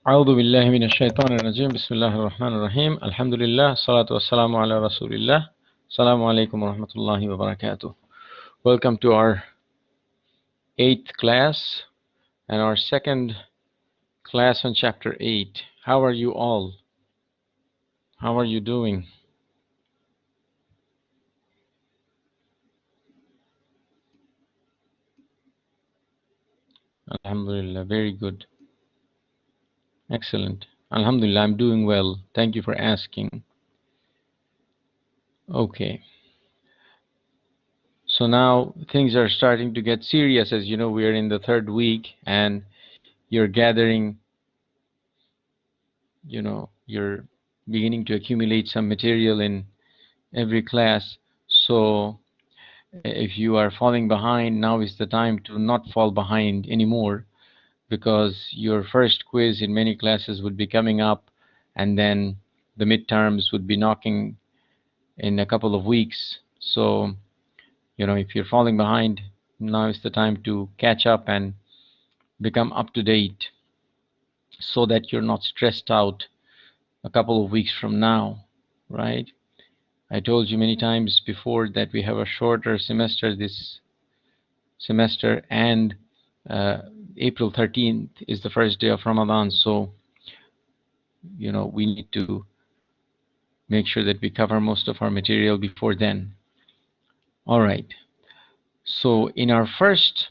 أعوذ بالله من الشيطان الرجيم بسم الله الرحمن الرحيم الحمد لله الصلاة والسلام على رسول الله السلام عليكم ورحمة الله وبركاته. Welcome to our 8th class and our second class on chapter 8. How are you all? How are you doing? Alhamdulillah, very good. Excellent. Alhamdulillah, I'm doing well. Thank you for asking. Okay. So now things are starting to get serious. As you know, we are in the third week and you're gathering, you're beginning to accumulate some material in every class. So if you are falling behind, now is the time to not fall behind anymore, because your first quiz in many classes would be coming up, and then the midterms would be knocking in a couple of weeks. So if you're falling behind, now is the time to catch up and become up to date, so that you're not stressed out a couple of weeks from now, right? I told you many times before that we have a shorter semester this semester, and April 13th is the first day of Ramadan, so we need to make sure that we cover most of our material before then. All right, so in our first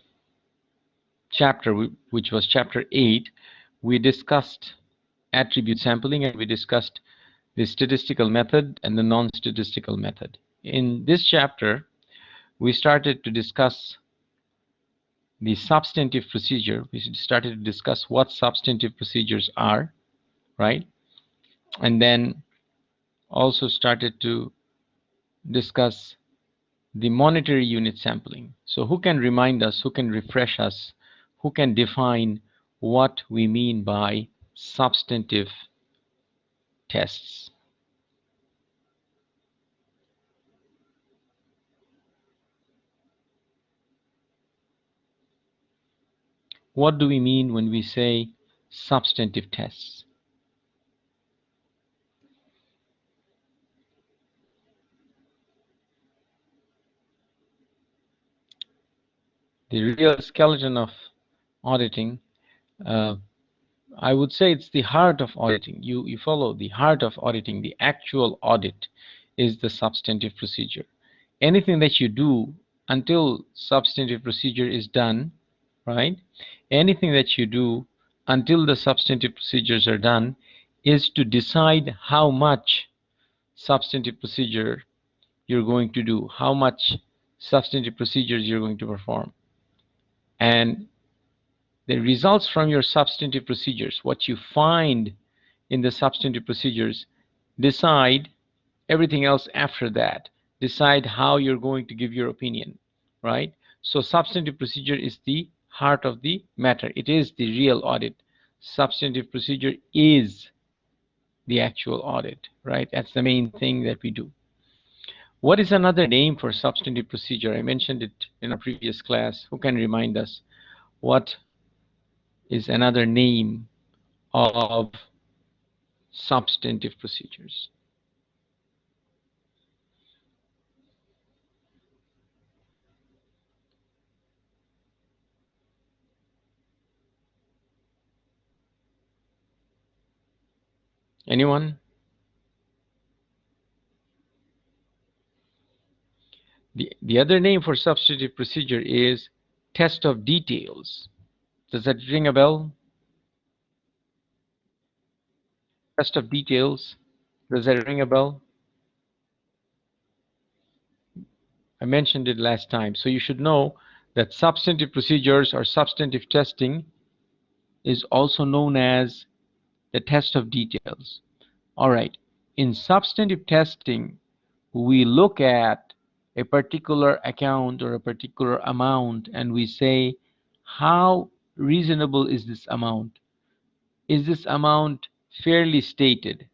chapter, which was chapter 8, we discussed attribute sampling, and we discussed the statistical method and the non-statistical method. In this chapter, we started to discuss the substantive procedure. We started to discuss what substantive procedures are, right? And then also started to discuss the monetary unit sampling. So who can remind us, who can refresh us, who can define what we mean by substantive tests? What do we mean when we say substantive tests? The real skeleton of auditing, I would say it's the heart of auditing. You follow the heart of auditing. The actual audit is the substantive procedure. Anything that you do until substantive procedure is done, right? Anything that you do until the substantive procedures are done is to decide how much substantive procedure you're going to do, how much substantive procedures you're going to perform. And the results from your substantive procedures, what you find in the substantive procedures, decide everything else after that. Decide how you're going to give your opinion, right? So substantive procedure is the heart of the matter. It is the real audit. Substantive procedure is the actual audit, right? That's the main thing that we do. What is another name for substantive procedure? I mentioned it in a previous class. Who can remind us? What is another name of substantive procedures? Anyone? The other name for substantive procedure is test of details. Does that ring a bell? Test of details. Does that ring a bell? I mentioned it last time. So you should know that substantive procedures or substantive testing is also known as the test of details. All right. In substantive testing, we look at a particular account or a particular amount and we say, how reasonable is this amount? Is this amount fairly stated?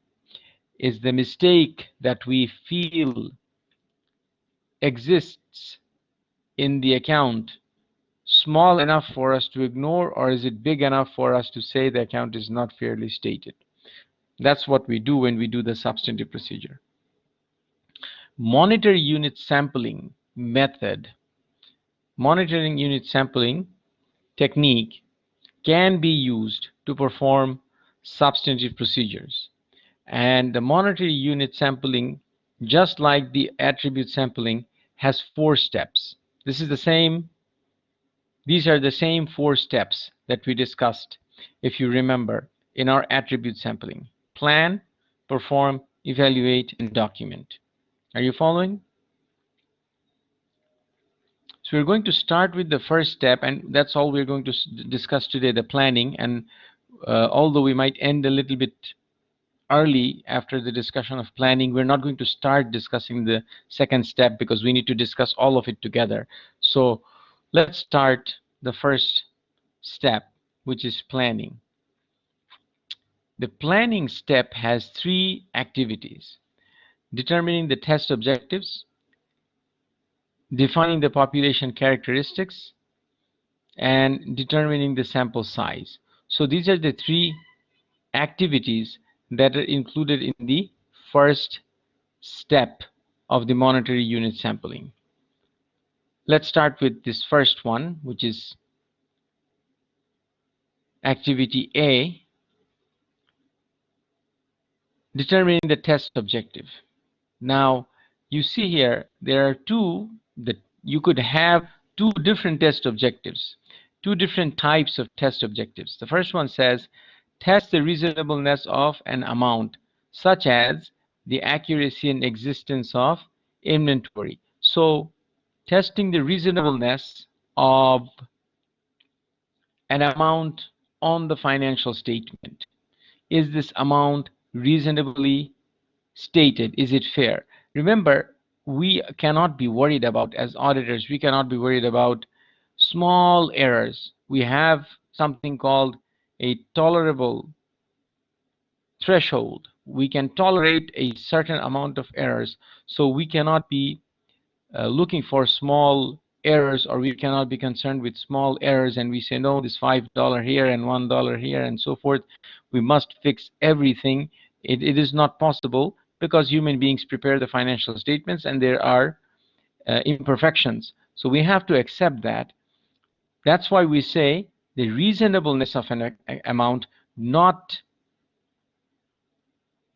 Is the mistake that we feel exists in the account small enough for us to ignore, or is it big enough for us to say the account is not fairly stated? That's what we do when we do the substantive procedure. Monetary unit sampling method, monitoring unit sampling technique can be used to perform substantive procedures. And the monetary unit sampling, just like the attribute sampling, has 4 steps. This is the same, these are the same 4 steps that we discussed, if you remember, in our attribute sampling. Plan, perform, evaluate, and document. Are you following? So we're going to start with the first step, and that's all we're going to discuss today, the planning. And although we might end a little bit early after the discussion of planning, we're not going to start discussing the second step because we need to discuss all of it together. So let's start the first step, which is planning. The planning step has 3 activities: determining the test objectives, defining the population characteristics, and determining the sample size. So these are the 3 activities that are included in the first step of the monetary unit sampling. Let's start with this first one, which is activity A, determining the test objective. Now, you see here, there are you could have 2 different test objectives, 2 different types of test objectives. The first one says, test the reasonableness of an amount, such as the accuracy and existence of inventory. So, testing the reasonableness of an amount on the financial statement. Is this amount reasonably stated? Is it fair? Remember, we cannot be worried about, as auditors, we cannot be worried about small errors. We have something called a tolerable threshold. We can tolerate a certain amount of errors, so we cannot be looking for small errors, or we cannot be concerned with small errors and we say, no, this $5 here and $1 here and so forth, we must fix everything. It is not possible, because human beings prepare the financial statements and there are imperfections. So we have to accept that. That's why we say the reasonableness of an amount, not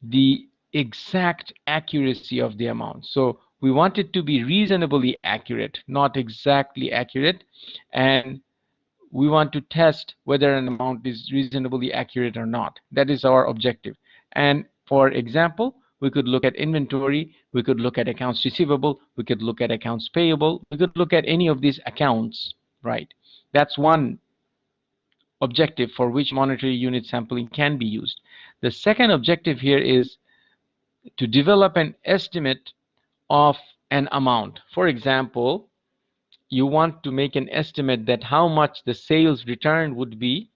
the exact accuracy of the amount. So we want it to be reasonably accurate, not exactly accurate, and we want to test whether an amount is reasonably accurate or not. That is our objective. And for example, we could look at inventory, we could look at accounts receivable, we could look at accounts payable, we could look at any of these accounts, right? That's one objective for which monetary unit sampling can be used. The second objective here is to develop an estimate of an amount. For example, you want to make an estimate that how much the sales return would be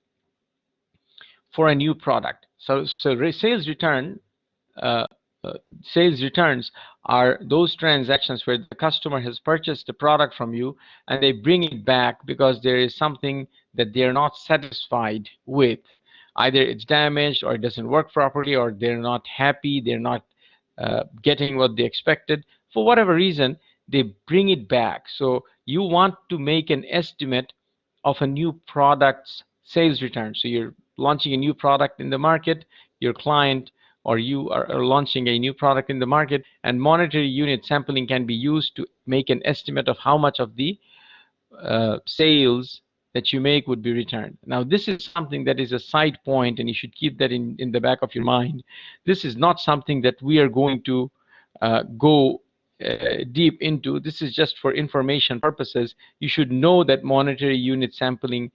for a new product. So sales return, uh, sales returns are those transactions where the customer has purchased a product from you and they bring it back because there is something that they're not satisfied with. Either it's damaged, or it doesn't work properly, or they're not happy, they're not getting what they expected. For whatever reason, they bring it back. So you want to make an estimate of a new product's sales return. So you're launching a new product in the market, your client or you are launching a new product in the market, and monetary unit sampling can be used to make an estimate of how much of the sales that you make would be returned. Now, this is something that is a side point, and you should keep that in the back of your mind. This is not something that we are going to go deep into. This is just for information purposes. You should know that monetary unit sampling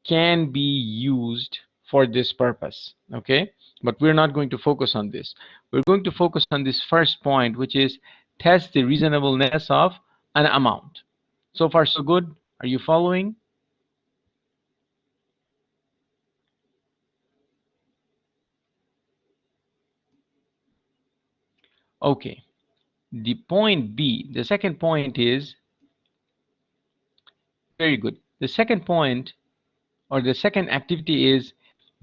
can be used for this purpose, okay? But we're not going to focus on this. We're going to focus on this first point, which is test the reasonableness of an amount. So far, so good. Are you following? Okay. The point B, the second point is very good. The second point, or the second activity, is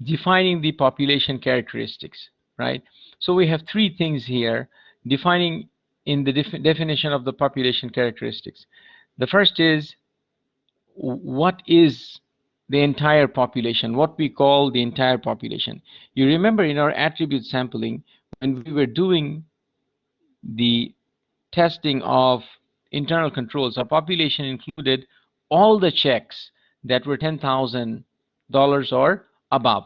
defining the population characteristics, right? So we have three things here defining in the definition of the population characteristics. The first is, what is the entire population, what we call the entire population. You remember in our attribute sampling, when we were doing the testing of internal controls, our population included all the checks that were $10,000 or above,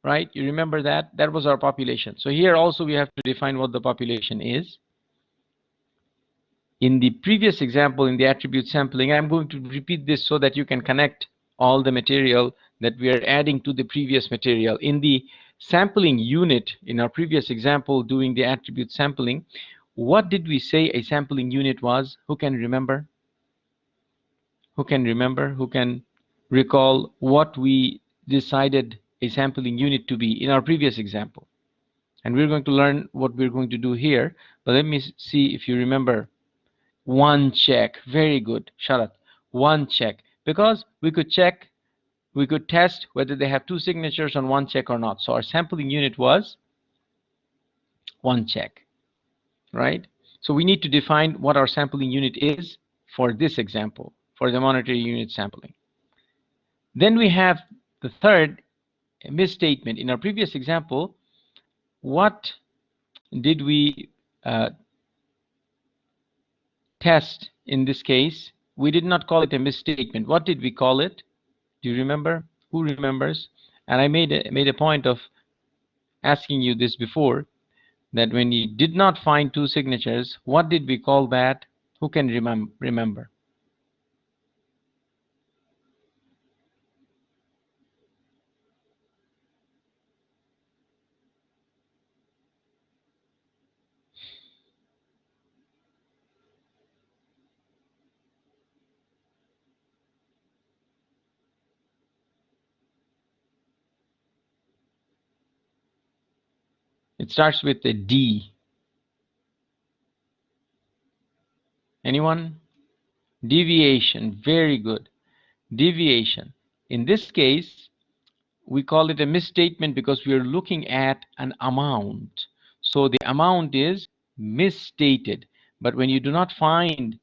right? You remember that? That was our population. So here also we have to define what the population is. In the previous example, in the attribute sampling, I'm going to repeat this so that you can connect all the material that we are adding to the previous material. In the sampling unit, in our previous example, doing the attribute sampling, what did we say a sampling unit was? Who can remember? Who can remember? Who can recall what we decided a sampling unit to be in our previous example? And we're going to learn what we're going to do here. But let me see if you remember. One check. Very good. Sharat. One check. Because we could check, we could test whether they have two signatures on one check or not. So our sampling unit was one check, right? So we need to define what our sampling unit is for this example, for the monetary unit sampling. Then we have the third, misstatement. In our previous example, what did we test in this case? We did not call it a misstatement. What did we call it? Do you remember? Who remembers? And I made a point of asking you this before, that when you did not find two signatures, what did we call that? Who can remember? It starts with a D. Anyone? Deviation. Very good. Deviation. In this case, we call it a misstatement because we are looking at an amount. So the amount is misstated. But when you do not find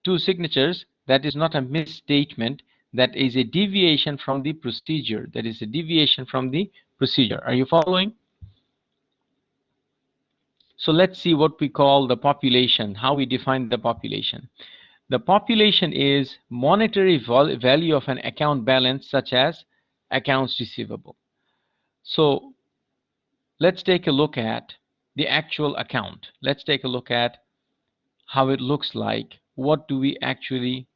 two signatures, that is not a misstatement. That is a deviation from the procedure. That is a deviation from the procedure. Are you following? So let's see what we call the population, how we define the population. The population is monetary value of an account balance, such as accounts receivable. So let's take a look at the actual account. Let's take a look at how it looks like. What do we actually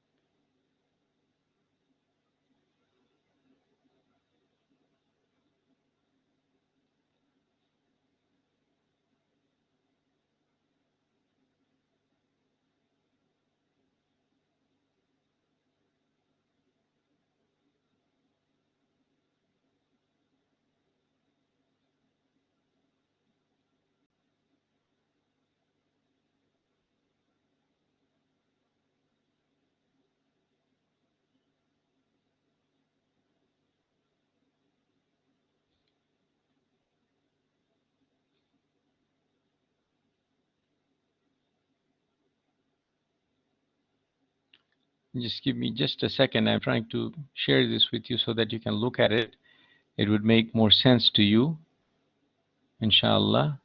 just give me just a second. I'm trying to share this with you so that you can look at it. It would make more sense to you, inshallah.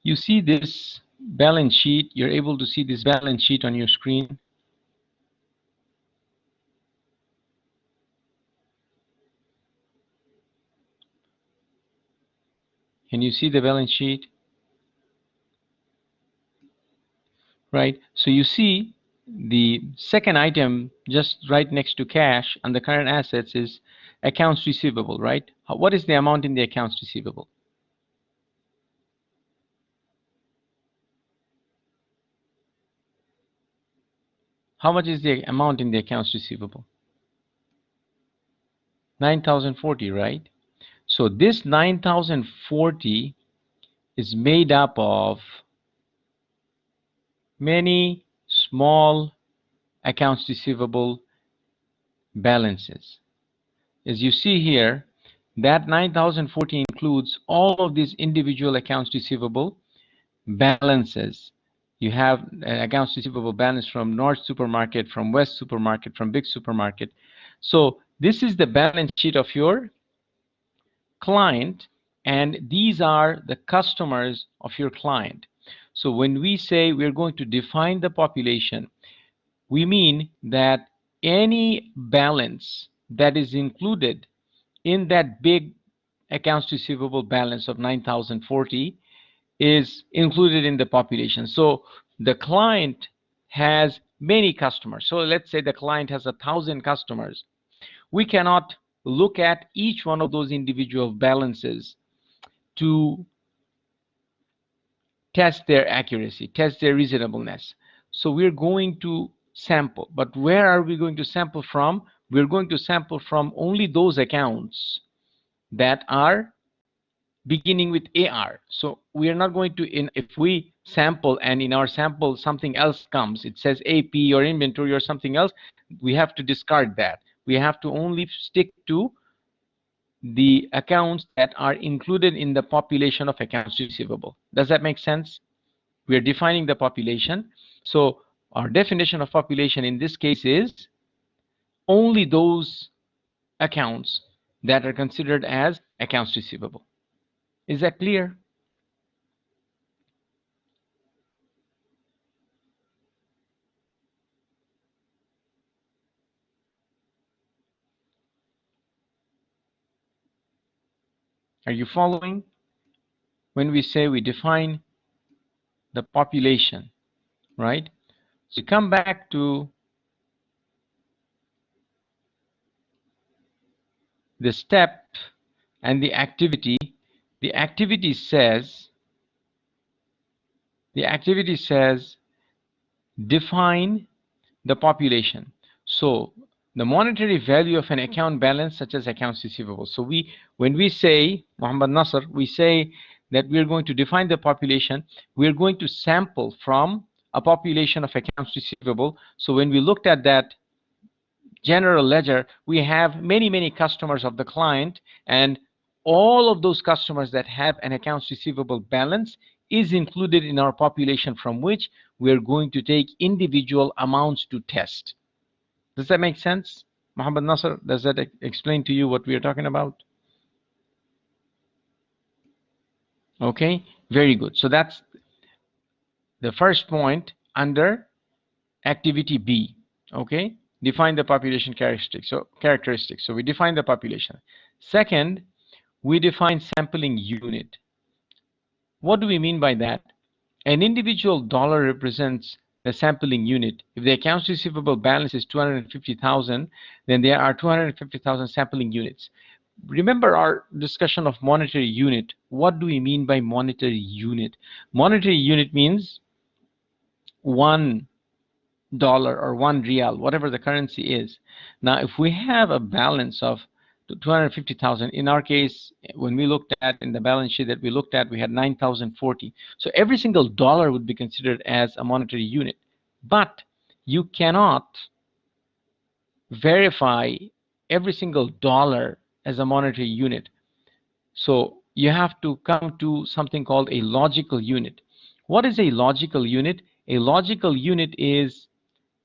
You see this balance sheet. You're able to see this balance sheet on your screen. Can you see the balance sheet? Right. So you see the second item just right next to cash and the current assets is accounts receivable, right? What is the amount in the accounts receivable? How much is the amount in the accounts receivable? 9,040, right? So this 9,040 is made up of many small accounts receivable balances. As you see here, that 9,040 includes all of these individual accounts receivable balances. You have an accounts receivable balance from North Supermarket, from West Supermarket, from Big Supermarket. So this is the balance sheet of your client, and these are the customers of your client. So when we say we're going to define the population, we mean that any balance that is included in that big accounts receivable balance of 9,040 is included in the population. So the client has many customers. So let's say the client has 1,000 customers. We cannot look at each one of those individual balances to test their accuracy, test their reasonableness. So we're going to sample. But where are we going to sample from? We're going to sample from only those accounts that are beginning with AR. So we are not going to, if we sample and in our sample something else comes, it says AP or inventory or something else, we have to discard that. We have to only stick to the accounts that are included in the population of accounts receivable. Does that make sense? We are defining the population. So our definition of population in this case is only those accounts that are considered as accounts receivable. Is that clear? Are you following? When we say we define the population, right? So come back to the step and the activity. The activity says define the population. So the monetary value of an account balance such as accounts receivable. So when we say, Muhammad Nasser, we say that we're going to define the population, we're going to sample from a population of accounts receivable. So when we looked at that general ledger, we have many customers of the client, and all of those customers that have an accounts receivable balance is included in our population from which we're going to take individual amounts to test. Does that make sense? Muhammad Nasser, does that explain to you what we are talking about? Okay, very good. So that's the first point under activity B. Okay, define the population characteristics. So we define the population. Second, we define sampling unit. What do we mean by that? An individual dollar represents the sampling unit. If the accounts receivable balance is 250,000, then there are 250,000 sampling units. Remember our discussion of monetary unit. What do we mean by monetary unit? Monetary unit means $1 or 1 real, whatever the currency is. Now, if we have a balance of 250,000, in our case, when we looked at in the balance sheet that we looked at, we had 9,040. So every single dollar would be considered as a monetary unit. But you cannot verify every single dollar as a monetary unit. So you have to come to something called a logical unit. What is a logical unit? A logical unit is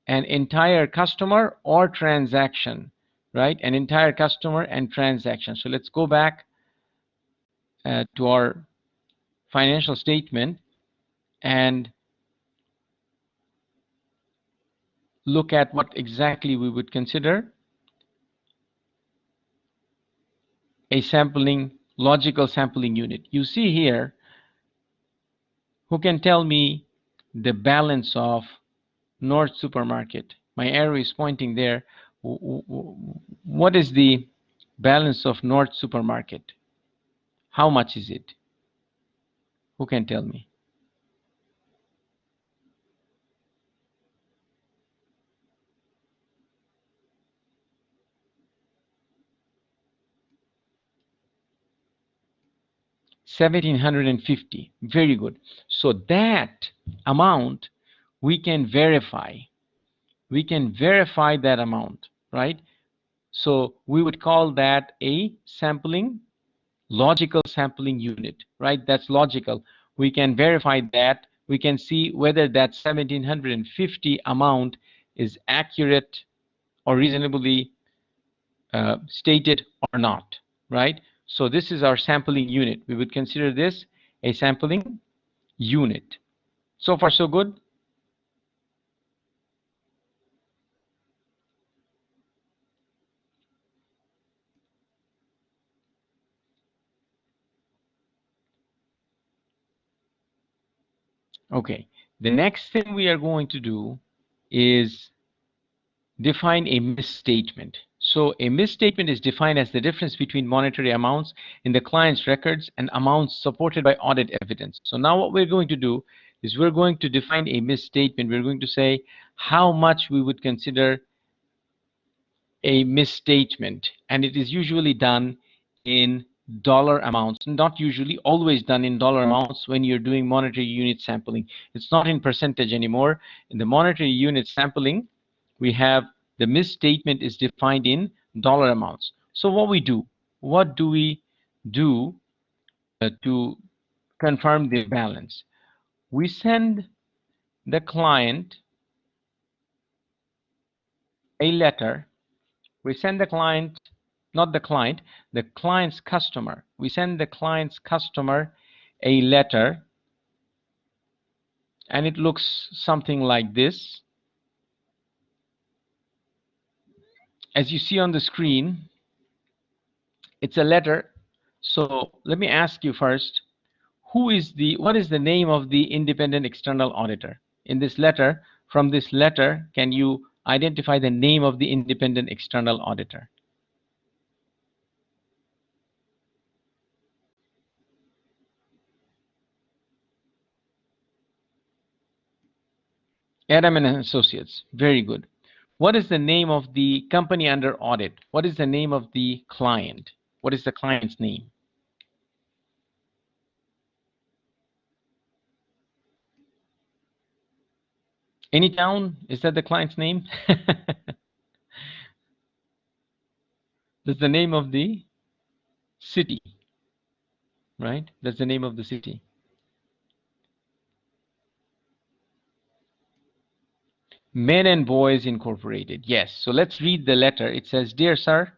an entire customer or transaction, right? An entire customer and transaction. So let's go back to our financial statement and look at what exactly we would consider a logical sampling unit. You see here, who can tell me the balance of North Supermarket. My arrow is pointing there. What is the balance of North Supermarket? How much is it? Who can tell me? 1750. Very good. So that amount we can verify. We can verify that amount, right? So we would call that a sampling, logical sampling unit, right? That's logical. We can verify that. We can see whether that 1750 amount is accurate or reasonably stated or not, right? So this is our sampling unit. We would consider this a sampling unit. So far, so good? Okay. The next thing we are going to do is define a misstatement. So a misstatement is defined as the difference between monetary amounts in the client's records and amounts supported by audit evidence. So now what we're going to do is we're going to define a misstatement. We're going to say how much we would consider a misstatement, and it is usually done in dollar amounts. Not usually, always done in dollar amounts when you're doing monetary unit sampling. It's not in percentage anymore. In the monetary unit sampling, we have the misstatement is defined in dollar amounts. So what do we do to confirm the balance? We send the client a letter. We send the client, not the client's customer. We send the client's customer a letter, and it looks something like this. As you see on the screen, it's a letter. So let me ask you first, what is the name of the independent external auditor? In this letter, from this letter, can you identify the name of the independent external auditor? Adam and Associates. Very good. What is the name of the company under audit? What is the name of the client? What is the client's name? Anytown? Is that the client's name? That's the name of the city, right? That's the name of the city. Men and Boys Incorporated. Yes. So let's read the letter. It says, "Dear sir,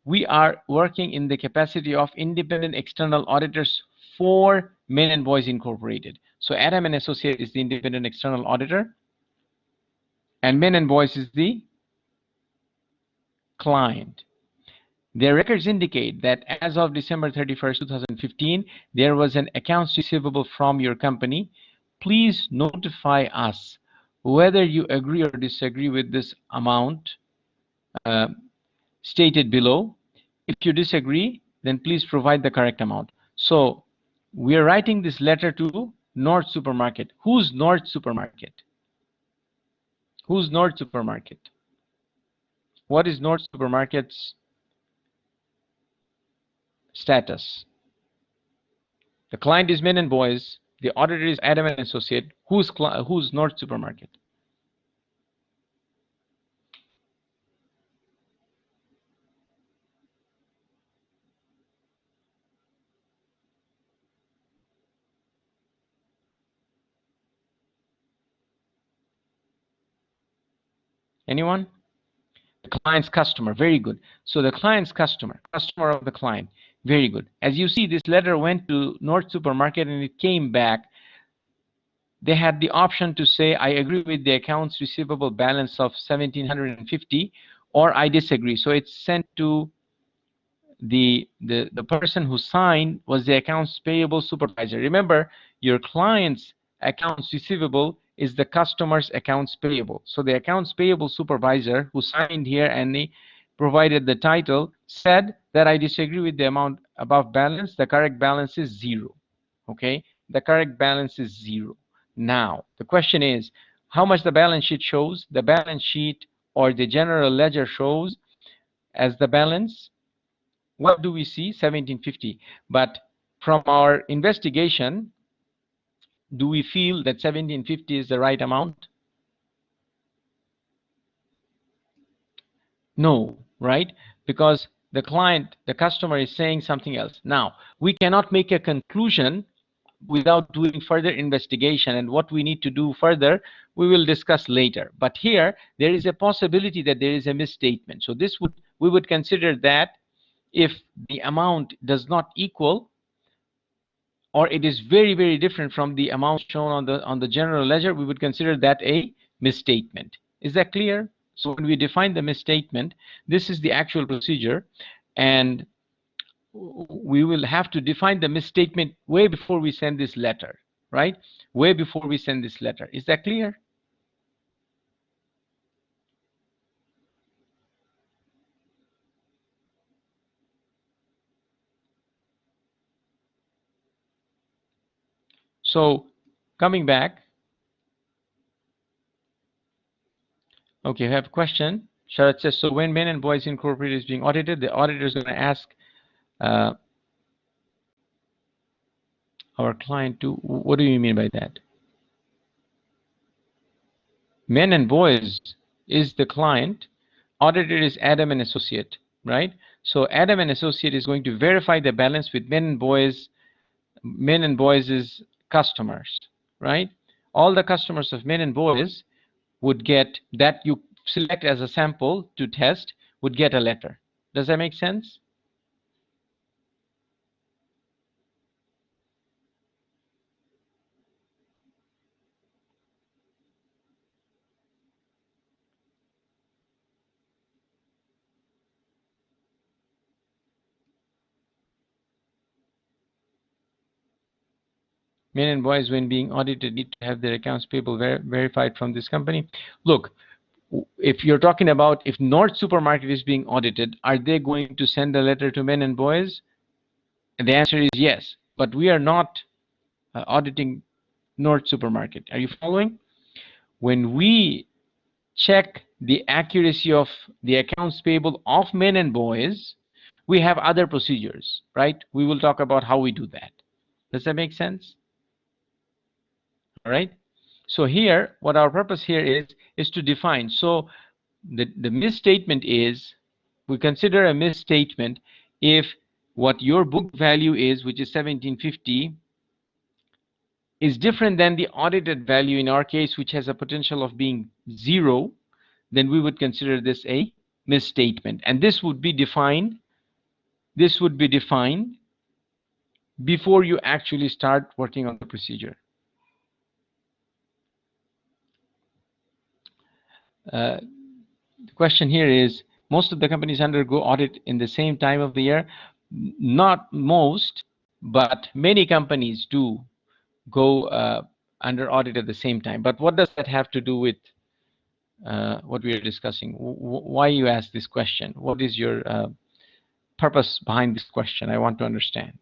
we are working in the capacity of independent external auditors for Men and Boys Incorporated." So Adam and Associate is the independent external auditor, and Men and Boys is the client. Their records indicate that as of December 31st, 2015, there was an accounts receivable from your company. Please notify us whether you agree or disagree with this amount uh, stated below. If you disagree, then please provide the correct amount. So we are writing this letter to North Supermarket. Who's North Supermarket? Who's North Supermarket? What is North Supermarket's status? The client is Men and Boys. The auditor is Adam and Associate. Who's North Supermarket? Anyone? The client's customer. Very good. So the client's customer of the client. Very good. As you see, this letter went to North Supermarket and it came back. They had the option to say, I agree with the accounts receivable balance of 1750, or I disagree. So it's sent to the person who signed was the accounts payable supervisor. Remember, your client's accounts receivable is the customer's accounts payable. So the accounts payable supervisor who signed here and he provided the title said that I disagree with the amount above balance. The correct balance is 0. Okay, the correct balance is 0. Now the question is, how much the balance sheet shows? The balance sheet or the general ledger shows as the balance. What do we see? 1750. But from our investigation, do we feel that 1750 is the right amount? No, right? Because the client, the customer is saying something else. Now, we cannot make a conclusion without doing further investigation, and what we need to do further, we will discuss later. But here, there is a possibility that there is a misstatement. So this would, we would consider that if the amount does not equal, or it is very, very different from the amount shown on the general ledger, we would consider that a misstatement. Is that clear? So when we define the misstatement, this is the actual procedure, and we will have to define the misstatement way before we send this letter, right? Way before we send this letter. Is that clear? So coming back, okay, I have a question. Sharat says, so when Men and Boys Incorporated is being audited, the auditor is going to ask uh, our client to, what do you mean by that? Men and Boys is the client, auditor is Adam and Associate, right? So Adam and Associate is going to verify the balance with Men and Boys is customers, right? All the customers of Men and Boys would get, that you select as a sample to test, would get a letter. Does that make sense? Men and Boys, when being audited, need to have their accounts payable verified from this company. Look, if you're talking about if North Supermarket is being audited, are they going to send a letter to Men and Boys? And the answer is yes. But we are not auditing North Supermarket. Are you following? When we check the accuracy of the accounts payable of Men and Boys, we have other procedures, right? We will talk about how we do that. Does that make sense? All right. So here, what our purpose here is to define. So the misstatement is, we consider a misstatement if what your book value is, which is 1750, is different than the audited value in our case, which has a potential of being 0, then we would consider this a misstatement. And this would be defined, before you actually start working on the procedure. The question here is, most of the companies undergo audit in the same time of the year. Not most, but many companies do go under audit at the same time. But what does that have to do with what we are discussing? Why you ask this question? What is your purpose behind this question? I want to understand.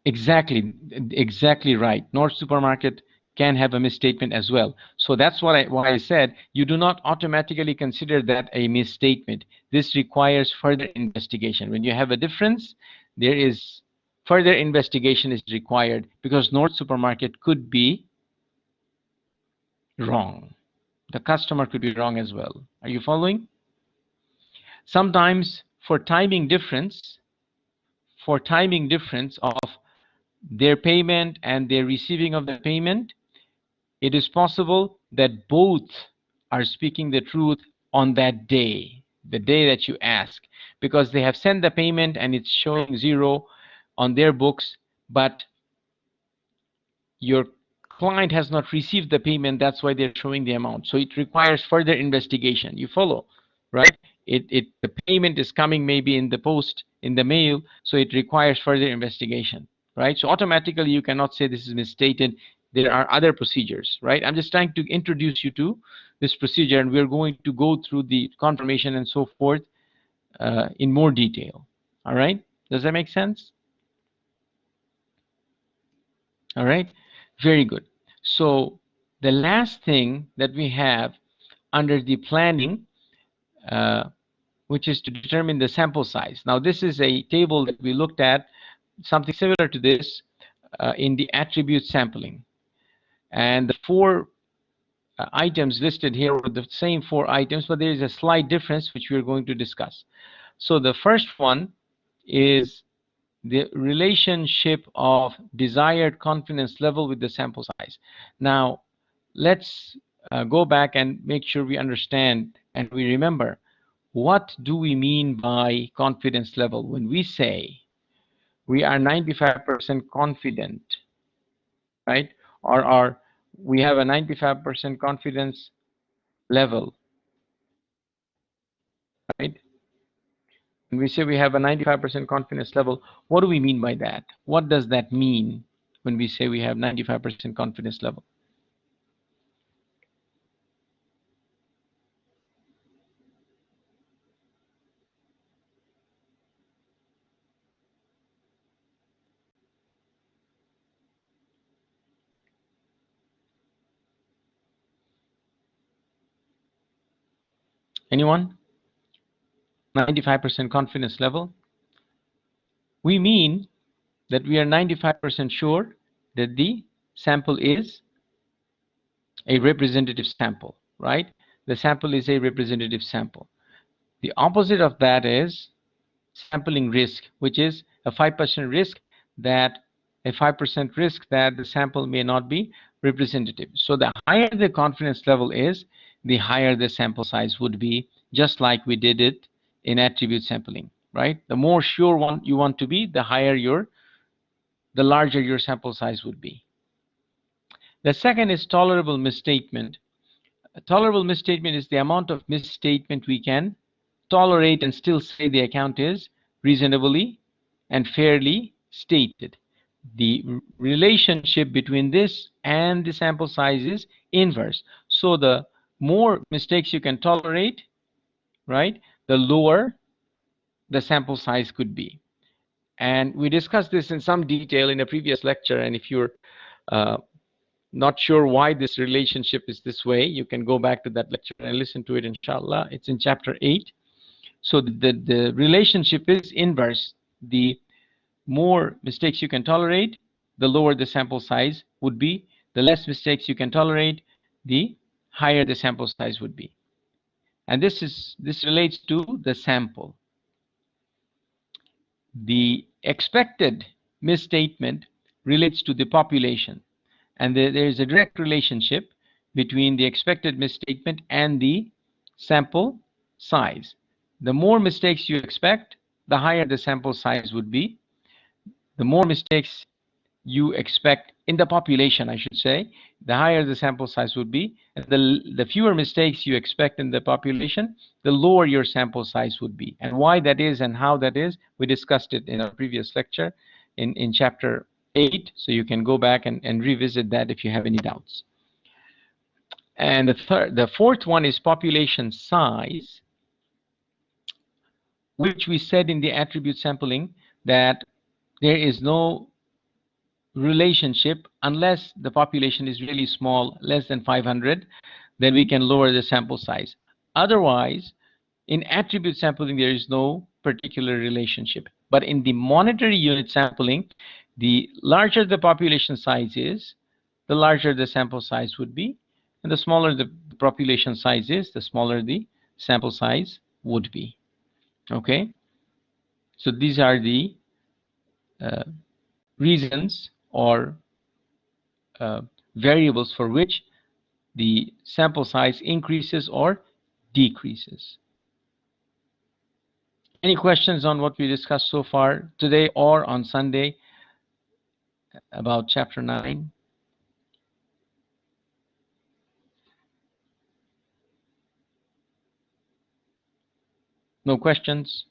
Exactly right. North Supermarket can have a misstatement as well. So that's why I said you do not automatically consider that a misstatement. This requires further investigation. When you have a difference, there is further investigation is required, because North Supermarket could be wrong. The customer could be wrong as well. Are you following? Sometimes for timing difference of their payment and their receiving of the payment, it is possible that both are speaking the truth on that day, the day that you ask, because they have sent the payment and it's showing 0 on their books, but your client has not received the payment. That's why they're showing the amount. So it requires further investigation. You follow, right? The payment is coming maybe in the post, in the mail, so it requires further investigation, right? So automatically you cannot say this is misstated. There are other procedures, right? I'm just trying to introduce you to this procedure, and we're going to go through the confirmation and so forth in more detail. All right? Does that make sense? All right, very good. So the last thing that we have under the planning, uh, which is to determine the sample size. Now this is a table that we looked at, something similar to this in the attribute sampling. And the four items listed here were the same four items, but there is a slight difference which we are going to discuss. So the first one is the relationship of desired confidence level with the sample size. Now, let's go back and make sure we understand and we remember, what do we mean by confidence level? When we say we are 95% confident, right? Or we have a 95% confidence level, right? When we say we have a 95% confidence level, what do we mean by that? What does that mean when we say we have 95% confidence level? Anyone? 95% confidence level? We mean that we are 95% sure that the sample is a representative sample, right? The sample is a representative sample. The opposite of that is sampling risk, which is a 5% risk that the sample may not be representative. So the higher the confidence level is, the higher the sample size would be, just like we did it in attribute sampling, right? The more sure you want to be, the larger your sample size would be. The second is tolerable misstatement. A tolerable misstatement is the amount of misstatement we can tolerate and still say the account is reasonably and fairly stated. The relationship between this and the sample size is inverse. So the more mistakes you can tolerate, right, the lower the sample size could be. And we discussed this in some detail in a previous lecture. And if you're uh, not sure why this relationship is this way, you can go back to that lecture and listen to it, inshallah. It's in chapter 8. So the relationship is inverse. The more mistakes you can tolerate, the lower the sample size would be. The less mistakes you can tolerate, the higher the sample size would be. And this relates to the sample. The expected misstatement relates to the population. And there is a direct relationship between the expected misstatement and the sample size. The more mistakes you expect, the higher the sample size would be. The more mistakes you expect in the population, I should say, the higher the sample size would be. And the fewer mistakes you expect in the population, the lower your sample size would be. And why that is and how that is, we discussed it in our previous lecture in chapter 8. So you can go back and revisit that if you have any doubts. And the fourth one is population size, which we said in the attribute sampling that there is no relationship unless the population is really small, less than 500, then we can lower the sample size. Otherwise, in attribute sampling, there is no particular relationship. But in the monetary unit sampling, the larger the population size is, the larger the sample size would be. And the smaller the population size is, the smaller the sample size would be. Okay? So these are the uh, reasons or uh, variables for which the sample size increases or decreases. Any questions on what we discussed so far today or on Sunday about chapter 9? No questions?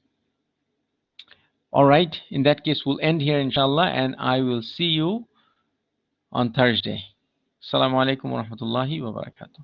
All right. In that case, we'll end here, inshallah, and I will see you on Thursday. Assalamu alaikum wa rahmatullahi wa barakatuh.